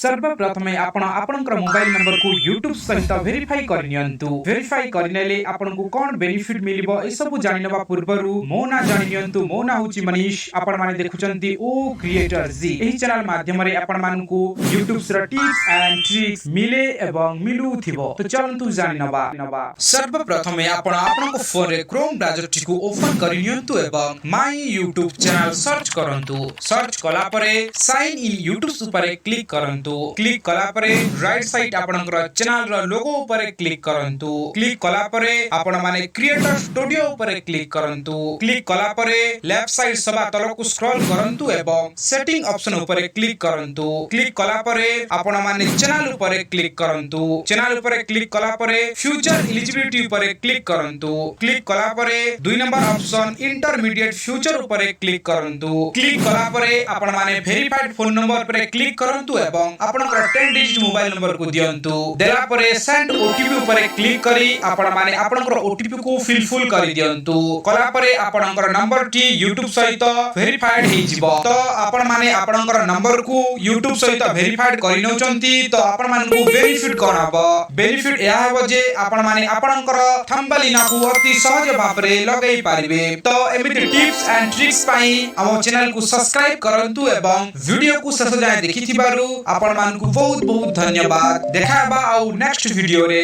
सर्वप्रथम आपणकर mobile number को YouTube सहित वेरीफाई करनियंतु। वेरीफाई करनेले आपनको कोन बेनिफिट मिलिबो ए सब जानिनबा पूर्वरु मो ना जानियंतु। मो ना होची मनीष। आपण माने देखुचंती ओ क्रिएटर जी। एही चैनल माध्यम रे आपण मानकु YouTube रा टिप्स एंड ट्रिक्स मिले एवं मिलु थिबो। तो चलंतु जानिनबा। सर्वप्रथम आपणको फोन रे क्रोम ब्राउजर टिकु ओपन करनियंतु एवं माय YouTube चैनल सर्च करंतु। सर्च कला परे साइन इन YouTube ऊपर क्लिक करंतु। क्लिक कला परे राइट साइड आपनकर चैनल रो लोगो ऊपर क्लिक करंतु। क्लिक कला परे आपण माने क्रिएटर स्टूडियो ऊपर क्लिक करंतु। क्लिक कला परे लेफ्ट साइड सभा तलकु स्क्रॉल करंतु एवं सेटिंग ऑप्शन ऊपर क्लिक करंतु। क्लिक कला परे आपण माने चैनल ऊपर क्लिक करंतु। चैनल ऊपर क्लिक कला परे फ्यूचर एलिजिबिलिटी ऊपर क्लिक करंतु। क्लिक कला परे 2 नंबर ऑप्शन इंटरमीडिएट फ्यूचर ऊपर क्लिक करंतु। क्लिक कला परे आपण माने वेरीफाइड फोन नंबर पर क्लिक करंतु एवं आपनकर 10 डिजिट मोबाइल नंबर को दियंतु। देला परे सेंड ओटीपी ऊपर क्लिक करी आपण माने आपनकर ओटीपी को फिलफुल करी दियंतु। कला परे आपनकर नंबर टी YouTube सहित वेरीफाइड हे जिवो। तो आपण माने आपनकर नंबर को YouTube सहित वेरीफाइड करि नउचंती। तो आपण मानकु बेनिफिट कोन हबो। बेनिफिट या हबो जे आपण माने आपनकर थंबलिना को अति सहज भाबरे लगै पारिबे। तो एमिति टिप्स एंड ट्रिक्स पाई हम चैनल को सब्सक्राइब करंतु एवं वीडियो को शेष जाय देखिथिबारु आपण मानकु बहुत बहुत धन्यवाद। देखाबा आउ नेक्स्ट वीडियो रे।